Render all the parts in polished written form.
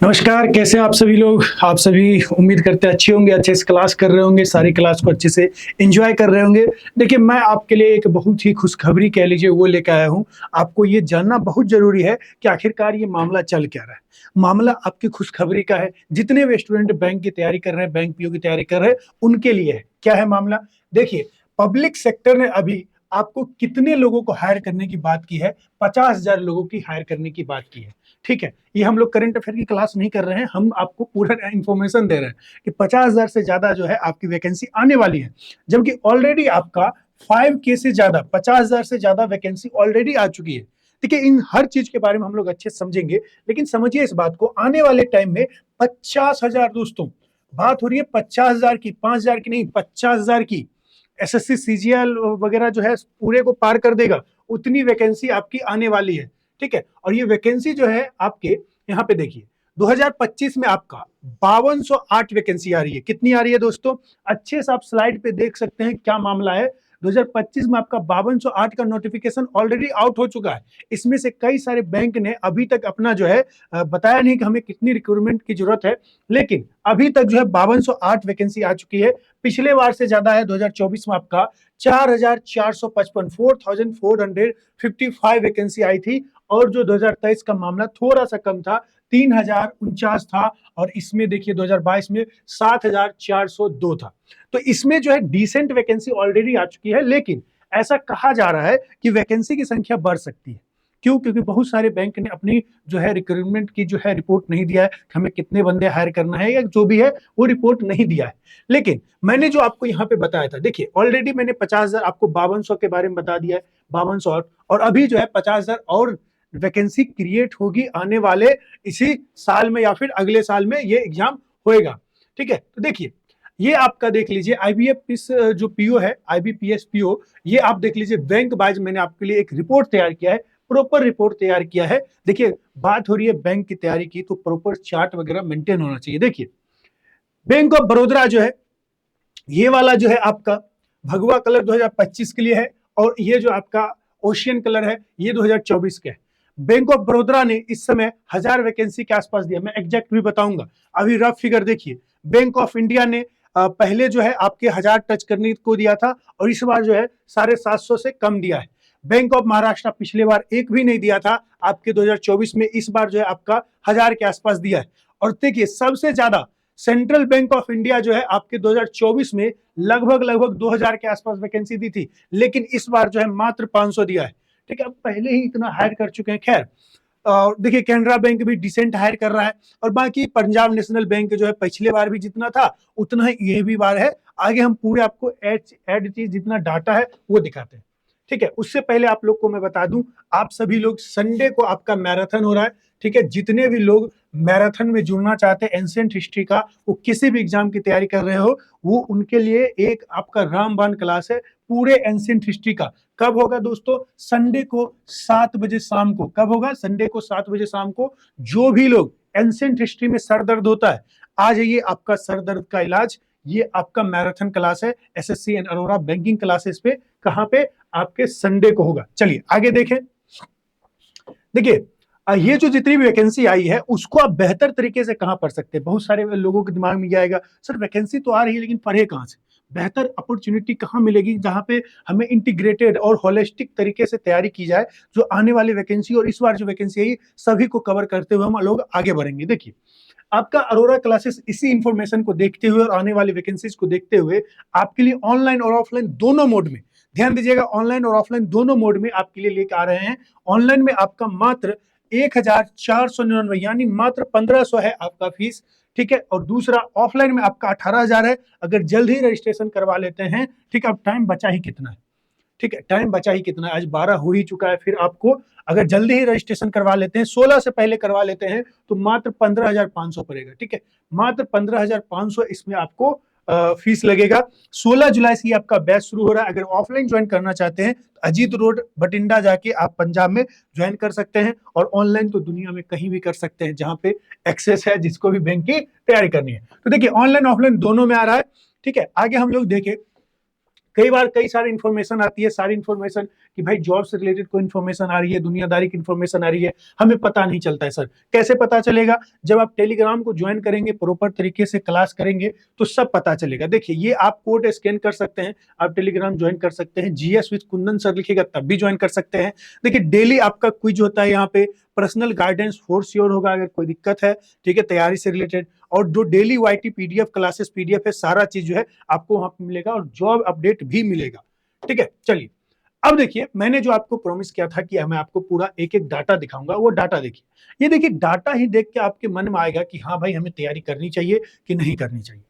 नमस्कार, कैसे हैं आप सभी लोग। आप सभी उम्मीद करते हैं अच्छे होंगे, अच्छे से क्लास कर रहे होंगे, सारी क्लास को अच्छे से एंजॉय कर रहे होंगे। देखिए, मैं आपके लिए एक बहुत ही खुशखबरी कह लीजिए वो लेकर आया हूँ। आपको ये जानना बहुत ज़रूरी है कि आखिरकार ये मामला चल क्या रहा है। मामला आपकी खुशखबरी का है। जितने भी स्टूडेंट बैंक की तैयारी कर रहे हैं, बैंक पीओ की तैयारी कर रहे हैं, उनके लिए है। क्या है मामला? देखिए, पब्लिक सेक्टर ने अभी आपको कितने लोगों को हायर करने की बात की है? 50,000 लोगों की हायर करने की बात की है। ठीक है, ये हम लोग करंट अफेयर की क्लास नहीं कर रहे हैं, हम आपको पूरा इन्फॉर्मेशन दे रहे हैं कि 50,000 से ज्यादा जो है आपकी वैकेंसी आने वाली है, जबकि ऑलरेडी आपका 5K से ज्यादा 50,000 से ज्यादा वैकेंसी ऑलरेडी आ चुकी है। देखिए, इन हर चीज के बारे में हम लोग अच्छे से समझेंगे, लेकिन समझिए इस बात को, आने वाले टाइम में 50,000 दोस्तों, बात हो रही है 50,000 की, 5,000 की नहीं, 50,000 की। एसएससी सीजीएल वगैरह जो है पूरे को पार कर देगा, उतनी वैकेंसी आपकी आने वाली है। ठीक है, और ये वैकेंसी जो है आपके यहाँ पे देखिए 2025 में आपका 5208 वैकेंसी आ रही है। कितनी आ रही है दोस्तों? अच्छे से आप स्लाइड पे देख सकते हैं क्या मामला है। 2025 में आपका 5208 का नोटिफिकेशन ऑलरेडी आउट हो चुका है। इसमें से कई सारे बैंक ने अभी तक अपना जो है बताया नहीं कि हमें कितनी रिक्रूटमेंट की जरूरत है, लेकिन अभी तक जो है 5208 वैकेंसी आ चुकी है। पिछले बार से ज्यादा है। 2024 में आपका 4,455 4,455 वैकेंसी आई थी, और जो 2023 का मामला थोड़ा सा कम था, 3,049 था, और इसमें देखिए 2022 में 7,402 था। तो इसमें जो है डिसेंट वैकेंसी ऑलरेडी आ चुकी है, लेकिन ऐसा कहा जा रहा है कि वैकेंसी की संख्या बढ़ सकती है। क्यों? क्योंकि बहुत सारे बैंक ने अपनी जो है रिक्रूटमेंट की जो है रिपोर्ट नहीं दिया है कि हमें कितने बंदे हायर करना है, या जो भी है वो रिपोर्ट नहीं दिया है। लेकिन मैंने जो आपको यहाँ पे बताया था, देखिए ऑलरेडी मैंने 50,000 आपको 5200 के बारे में बता दिया है, 5200, और अभी जो है 50,000 और वैकेंसी क्रिएट होगी आने वाले इसी साल में, या फिर अगले साल में ये एग्जाम होएगा। ठीक है, तो देखिए ये आपका देख लीजिए आईबीएफ इस जो पीओ है, आईबीपीएस पीओ, ये आप देख लीजिए बैंक वाइज मैंने आपके लिए एक रिपोर्ट तैयार किया है, प्रॉपर रिपोर्ट तैयार किया है। देखिए, बात हो रही है बैंक की तैयारी की, तो प्रॉपर चार्ट वगैरह मेंटेन होना चाहिए। देखिए, बैंक ऑफ बड़ौदा जो है, ये वाला जो है आपका भगवा कलर 2025 के लिए है, और ये जो आपका ओशियन कलर है ये 2024 के है। बैंक ऑफ बड़ौदा ने इस समय 1,000 वैकेंसी के आसपास दिया, मैं एग्जैक्ट भी बताऊंगा। अभी रफ फिगर देखिए, बैंक ऑफ इंडिया ने पहले जो है आपके 1,000 टच करने को दिया था, और इस बार जो है 750 से कम दिया है। बैंक ऑफ महाराष्ट्र पिछले बार एक भी नहीं दिया था आपके 2024 में, इस बार जो है आपका 1,000 के आसपास दिया है। और देखिए सबसे ज्यादा सेंट्रल बैंक ऑफ इंडिया जो है आपके 2024 में लगभग 2,000 के आसपास वैकेंसी दी थी, लेकिन इस बार जो है मात्र 500 दिया है। ठीक है, अब पहले ही इतना हायर कर चुके हैं। खैर, देखिए कैनरा बैंक भी डिसेंट हायर कर रहा है, और बाकी पंजाब नेशनल बैंक जो है पिछले बार भी जितना था उतना ही ये भी बार है। आगे हम पूरे आपको एड चीज जितना डाटा है वो दिखाते हैं। ठीक है, उससे पहले आप लोग को मैं बता दूं, आप सभी लोग संडे को आपका मैराथन हो रहा है। ठीक है, जितने भी लोग मैराथन में जुड़ना चाहते हैं एंशिएंट हिस्ट्री का, वो किसी भी एग्जाम की तैयारी कर रहे हो, वो उनके लिए एक आपका रामबाण क्लास है पूरे एंशिएंट हिस्ट्री का। कब होगा दोस्तों? संडे को 7 बजे शाम को। कब होगा? संडे को 7 बजे शाम को। जो भी लोग एंशिएंट हिस्ट्री में सर दर्द होता है, आ जाइए, आपका सर दर्द का इलाज, ये आपका मैराथन क्लास है SSC and Arora banking classes पे। कहां पे? आपके संडे को होगा। चलिए आगे देखें। देखिए, ये जो जितनी भी वैकेंसी आई है उसको आप बेहतर तरीके से कहां पढ़ सकते हैं। बहुत सारे लोगों के दिमाग में ये आएगा, सर वैकेंसी तो आ रही है लेकिन पढ़े कहां से, बेहतर अपॉर्चुनिटी कहां मिलेगी जहां पे हमें इंटीग्रेटेड और होलिस्टिक तरीके से तैयारी की जाए, जो आने वाली वैकेंसी और इस बार जो वैकेंसी आई सभी को कवर करते हुए हम लोग आगे बढ़ेंगे। देखिए, आपका अरोरा क्लासेस इसी इंफॉर्मेशन को देखते हुए और आने वाली वैकेंसीज को देखते हुए आपके लिए ऑनलाइन और ऑफलाइन दोनों मोड में, ध्यान दीजिएगा, ऑनलाइन और ऑफलाइन दोनों मोड में आपके लिए लेकर आ रहे हैं। ऑनलाइन में आपका मात्र 1,499 यानी मात्र 1,500 है आपका फीस। ठीक है, और दूसरा ऑफलाइन में आपका 18,000 है, अगर जल्द ही रजिस्ट्रेशन करवा लेते हैं। ठीक है, अब टाइम बचा ही कितना है? ठीक है, टाइम बचा ही कितना है? आज 12 हो ही चुका है। फिर आपको अगर जल्दी ही रजिस्ट्रेशन करवा लेते हैं, 16 से पहले करवा लेते हैं, तो मात्र 15,500 पड़ेगा। ठीक है, मात्र 15,500 इसमें आपको फीस लगेगा। 16 जुलाई से आपका बैच शुरू हो रहा है। अगर ऑफलाइन ज्वाइन करना चाहते हैं तो अजीत रोड बठिंडा जाके आप पंजाब में ज्वाइन कर सकते हैं, और ऑनलाइन तो दुनिया में कहीं भी कर सकते हैं जहां पे एक्सेस है, जिसको भी बैंक की तैयारी करनी है। तो देखिए, ऑनलाइन ऑफलाइन दोनों में आ रहा है। ठीक है, आगे हम लोग देखें कई बार कई सारी इन्फॉर्मेशन आती है, सारी इन्फॉर्मेशन कि भाई जॉब से रिलेटेड कोई इन्फॉर्मेशन आ रही है, दुनियादारी की इन्फॉर्मेशन आ रही है, हमें पता नहीं चलता है सर। कैसे पता चलेगा? जब आप टेलीग्राम को ज्वाइन करेंगे, प्रॉपर तरीके से क्लास करेंगे तो सब पता चलेगा। देखिए ये आप कोड स्कैन कर सकते हैं, आप टेलीग्राम ज्वाइन कर सकते हैं, जीएस विद कुंदन सर लिखिएगा तब भी ज्वाइन कर सकते हैं। देखिए डेली आपका क्विज होता है यहाँ पे, पर्सनल गाइडेंस फोर श्योर होगा अगर कोई दिक्कत है, ठीक है, तैयारी से रिलेटेड। और जो daily YT PDF classes PDF है, सारा चीज जो है आपको वहां पे मिलेगा और जॉब अपडेट भी मिलेगा। ठीक है, चलिए अब देखिए मैंने जो आपको प्रॉमिस किया था कि मैं आपको पूरा एक एक डाटा दिखाऊंगा, वो डाटा देखिए। ये देखिए डाटा ही देख के आपके मन में आएगा कि हाँ भाई हमें तैयारी करनी चाहिए कि नहीं करनी चाहिए।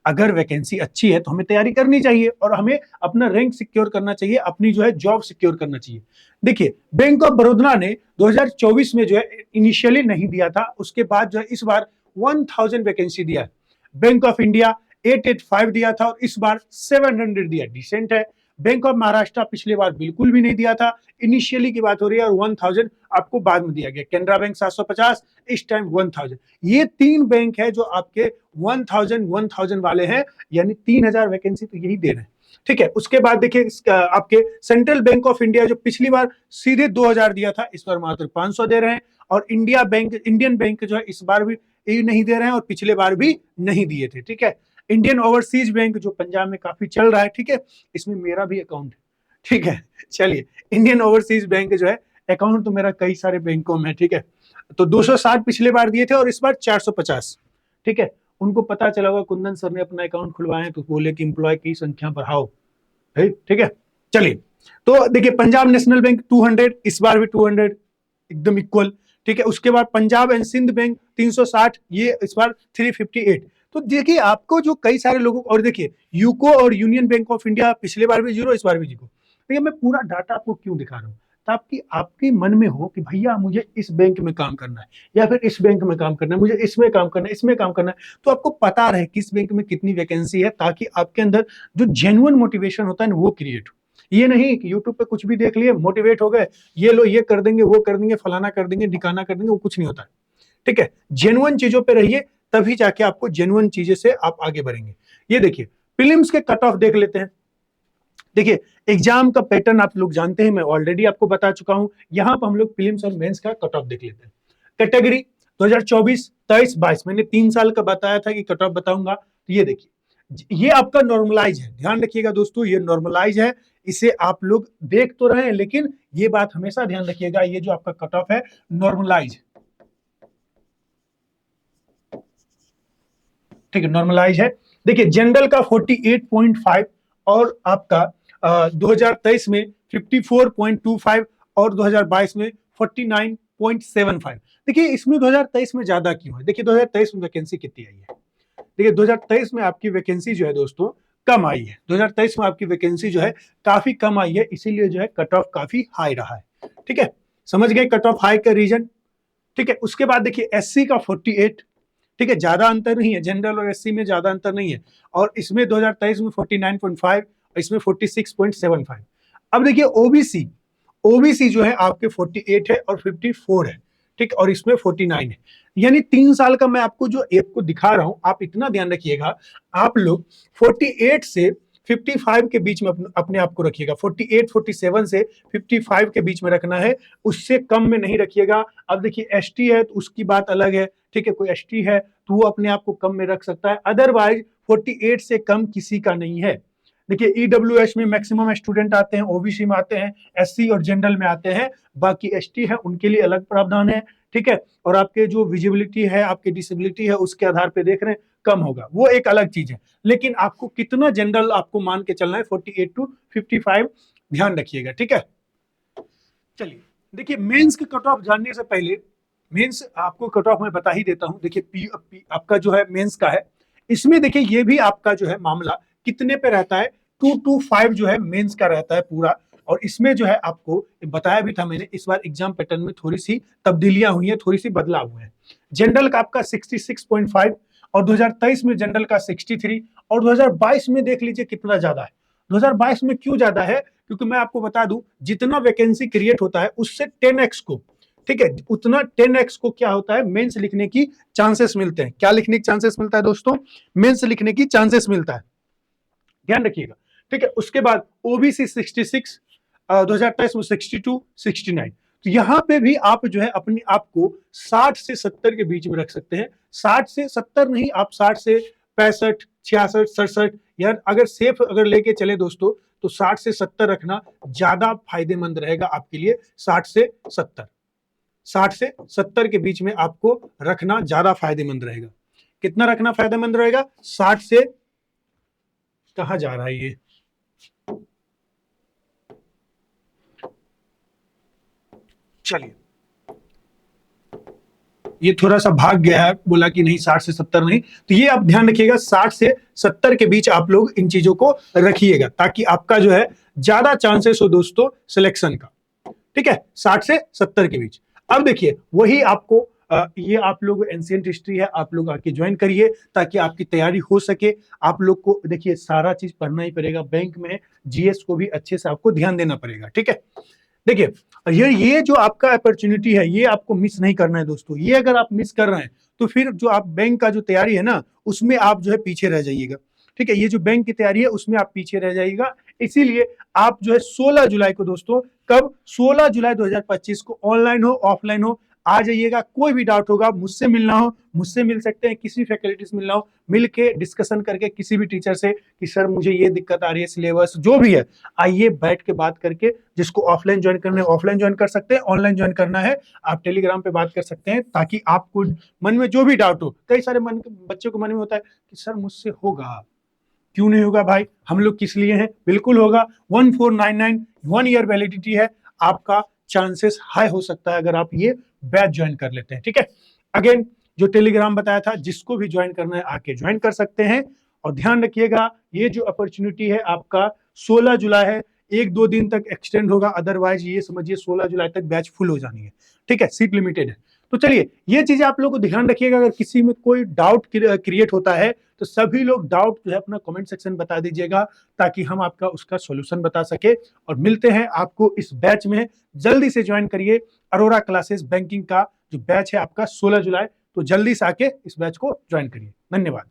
अगर वैकेंसी अच्छी है तो हमें तैयारी करनी चाहिए और हमें अपना रैंक सिक्योर करना चाहिए, अपनी जो है जॉब सिक्योर करना चाहिए। देखिए बैंक ऑफ बड़ौदा ने 2024 में जो है इनिशियली नहीं दिया था, उसके बाद जो है इस बार 1000 वैकेंसी दिया है। बैंक ऑफ इंडिया 885 दिया था और इस बार 700 दिया, डिसेंट है। बैंक ऑफ महाराष्ट्र पिछले बार बिल्कुल भी नहीं दिया था, इनिशियली की बात हो रही है, और 1000 आपको बाद में दिया गया। कैनरा बैंक 750, इस टाइम 1000। ये तीन बैंक है जो आपके 1000 वाले हैं, यानी 3000 वैकेंसी तो यही दे रहे हैं। ठीक है, उसके बाद देखिए आपके सेंट्रल बैंक ऑफ इंडिया जो पिछली बार सीधे 2000 दिया था, इस बार मात्र 500 दे रहे हैं। और इंडियन बैंक जो है इस बार भी नहीं दे रहे हैं और पिछले बार भी नहीं दिए थे। ठीक है, इंडियन ओवरसीज बैंक जो पंजाब में काफी चल रहा है, ठीक है, इसमें मेरा भी अकाउंट है। ठीक है, चलिए इंडियन ओवरसीज बैंक जो है अकाउंट तो मेरा कई सारे बैंकों में, ठीक है, तो 260 पिछले बार दिए थे और इस बार 450। ठीक है, उनको पता चला होगा कुंदन सर ने अपना अकाउंट खुलवाए तो बोले कि एम्प्लॉय की संख्या बढ़ाओ। ठीक है, चलिए तो देखिए पंजाब नेशनल बैंक 200, इस बार भी 200 एकदम इक्वल। ठीक है, उसके बाद पंजाब एंड सिंध बैंक 360, ये इस बार 358। तो देखिए आपको जो कई सारे लोगों, और देखिए यूको और यूनियन बैंक ऑफ इंडिया पिछले बार भी 0, इस बार भी 0। देखिए मैं पूरा डाटा आपको क्यों दिखा रहा हूँ, ताकि आपके मन में हो कि भैया मुझे इस बैंक में काम करना है या फिर इस बैंक में काम करना है, मुझे इसमें काम करना है, इसमें काम करना है, तो आपको पता रहे किस बैंक में कितनी वैकेंसी है, ताकि आपके अंदर जो जेन्युइन मोटिवेशन होता है ना वो क्रिएट हो। ये नहीं कि यूट्यूब पे कुछ भी देख लिए, मोटिवेट हो गए, ये लो ये कर देंगे, वो कर देंगे, फलाना कर देंगे, ढिकाना कर देंगे, वो कुछ नहीं होता है। ठीक है, जेन्युइन चीजों पे रहिए, तभी जाके आपको जेन्युइन चीजें से आप आगे बढ़ेंगे। ये देखिए प्रीलिम्स के कट ऑफ देख लेते हैं। देखिए एग्जाम का पैटर्न आप लोग जानते हैं, मैं ऑलरेडी आपको बता चुका हूं। यहां पर हम लोग प्रीलिम्स और मेंस का कट ऑफ देख लेते हैं। कैटेगरी 2024, 23, 22, मैंने 3 साल का बताया था कि कट ऑफ बताऊंगा। तो ये देखिए ये आपका नॉर्मलाइज है, ध्यान रखिएगा दोस्तों, ये नॉर्मलाइज है, इसे आप लोग देख तो रहे हैं, लेकिन ये बात हमेशा ध्यान रखिएगा, ये जो आपका कट ऑफ है नॉर्मलाइज, ठीक है, नॉर्मलाइज है। देखिए जनरल का 48.5 और आपका 2023 में 54.25 और 2022 में 49.75। देखिए इसमें 2023 में ज्यादा क्यों है? देखिए 2023 में वैकेंसी कितनी आई है? देखिए 2023 में आपकी वैकेंसी जो है दोस्तों कम आई है। 2023 में आपकी वैकेंसी जो है काफी कम आई है, इसीलिए जो है कट ऑफ काफी हाई रहा है। ठीक है, समझ गए कट ऑफ हाई का रीजन। ठीक है, उसके बाद देखिए एससी का 48, ठीक है, ज्यादा अंतर नहीं है, जनरल और एससी में ज्यादा अंतर नहीं है, और इसमें 2023 में 49.5, इसमें 46.75। अब देखिए ओबीसी, ओबीसी जो है आपके 48 है और 54 है, ठीक, और इसमें 49 है। यानी 3 साल का मैं आपको जो एक को दिखा रहा हूं, आप इतना ध्यान रखिएगा, आप लोग 48 से 55 के बीच में अपने आप को रखिएगा। 48, 47 से 55 के बीच में रखना है, उससे कम में नहीं रखिएगा। अब देखिए एसटी है तो उसकी बात अलग है, ठीक है, कोई एसटी है तो वो अपने आप को कम में रख सकता है, अदरवाइज 48 से कम किसी का नहीं है। देखिए ईडब्ल्यूएस में मैक्सिमम स्टूडेंट आते हैं, ओबीसी में आते हैं, एससी और जनरल में आते हैं, बाकी एसटी है उनके लिए अलग प्रावधान है। ठीक है, और आपके जो विजिबिलिटी है, आपकी डिसेबिलिटी है, उसके आधार पे देख रहे हैं कम होगा, वो एक अलग चीज है, लेकिन आपको कितना जनरल आपको मान के चलना है 48 टू 55, ध्यान रखिएगा। ठीक है, चलिए देखिए मेंस के कट ऑफ जानने से पहले, मेंस आपको कट ऑफ मैं बता ही देता हूं। देखिए आपका जो है मेंस का है, इसमें देखिए ये भी आपका जो है मामला कितने पे रहता है, 225 जो है मेंस का रहता है पूरा। और इसमें जो है आपको बताया भी था मैंने, इस बार एग्जाम पैटर्न में थोड़ी सी तब्दीलियां हुई हैं, थोड़ी सी बदलाव हुए हैं। जनरल का आपका 66.5 और 2023 में जनरल का 63, और 2022 में देख लीजिए कितना ज्यादा है। 2022 में क्यों ज्यादा है? क्योंकि मैं आपको बता दूं, जितना वैकेंसी क्रिएट होता है उससे 10x को, ठीक है, उतना 10x को क्या होता है, मेंस लिखने की चांसेस मिलते हैं। क्या लिखने की चांसेस मिलता है दोस्तों? मेंस लिखने की चांसेस मिलता है, ध्यान रखिएगा। ठीक है। उसके बाद ओबीसी 66, 2023 में 62, 69। तो यहाँ पे भी आप जो है अपने आप को 60 से 70 के बीच में रख सकते हैं। 60 से 70 नहीं, आप 60 से 65, 66, 67, यार अगर सेफ अगर लेके चले दोस्तों तो 60 से 70 रखना ज्यादा फायदेमंद रहेगा आपके लिए। 60 से 70, 60 से 70 के बीच में आपको रखना ज्यादा फायदेमंद रहेगा। कितना रखना फायदेमंद रहेगा? 60 से, कहां जा रहा है ये, चलिए ये थोड़ा सा भाग गया है, बोला कि नहीं 60 से 70 नहीं। तो ये आप ध्यान रखिएगा, 60 से 70 के बीच आप लोग इन चीजों को रखिएगा ताकि आपका जो है ज्यादा चांसेस हो दोस्तों सिलेक्शन का। ठीक है, 60 से 70 के बीच। अब देखिए वही आपको ये आप लोग एंशिएंट हिस्ट्री है, आप लोग आके ज्वाइन करिए ताकि आपकी तैयारी हो सके। आप लोग को देखिए सारा चीज पढ़ना ही पड़ेगा, बैंक में जीएस को भी अच्छे से आपको ध्यान देना पड़ेगा। ठीक है, देखिए ये जो आपका अपॉर्चुनिटी है ये आपको मिस नहीं करना है दोस्तों। ये अगर आप मिस कर रहे हैं तो फिर जो आप बैंक का जो तैयारी है ना उसमें आप जो है पीछे रह जाइएगा। ठीक है, ये जो बैंक की तैयारी है उसमें आप पीछे रह जाइएगा। इसीलिए आप जो है 16 जुलाई को दोस्तों, कब? 16 जुलाई 2025 को, ऑनलाइन हो ऑफलाइन हो आ जाइएगा। कोई भी डाउट होगा मुझसे मिलना हो, मुझसे मिल सकते हैं, किसी फैकल्टी से मिलना हो, मिल के डिस्कशन करके किसी भी टीचर से कि सर मुझे ये दिक्कत आ रही है, सिलेबस जो भी है, आइए बैठ के बात करके। जिसको ऑफलाइन ज्वाइन करना है ऑफलाइन ज्वाइन कर सकते हैं, ऑनलाइन ज्वाइन करना है आप टेलीग्राम पे बात कर सकते हैं, ताकि आपको मन में जो भी डाउट हो, कई सारे बच्चों को मन में होता है कि सर मुझसे होगा, क्यों नहीं होगा भाई, हम लोग किस लिए हैं, बिल्कुल होगा। 1499 1 ईयर वैलिडिटी है, आपका चांसेस हाई हो सकता है अगर आप ये बैच ज्वाइन कर लेते हैं। ठीक है, अगेन जो टेलीग्राम बताया था, जिसको भी ज्वाइन करना है आके ज्वाइन कर सकते हैं। और ध्यान रखिएगा ये जो अपॉर्चुनिटी है आपका 16 जुलाई है, 1-2 दिन तक एक्सटेंड होगा, अदरवाइज ये समझिए 16 जुलाई तक बैच फुल हो जानी है। ठीक है, सीट लिमिटेड है। तो चलिए ये चीजें आप लोग को ध्यान रखिएगा। अगर किसी में कोई डाउट क्रिएट होता है तो सभी लोग डाउट जो है अपना कमेंट सेक्शन बता दीजिएगा ताकि हम आपका उसका सॉल्यूशन बता सके। और मिलते हैं आपको इस बैच में, जल्दी से ज्वाइन करिए। अरोरा क्लासेस बैंकिंग का जो बैच है आपका 16 जुलाई, तो जल्दी से आके इस बैच को ज्वाइन करिए। धन्यवाद।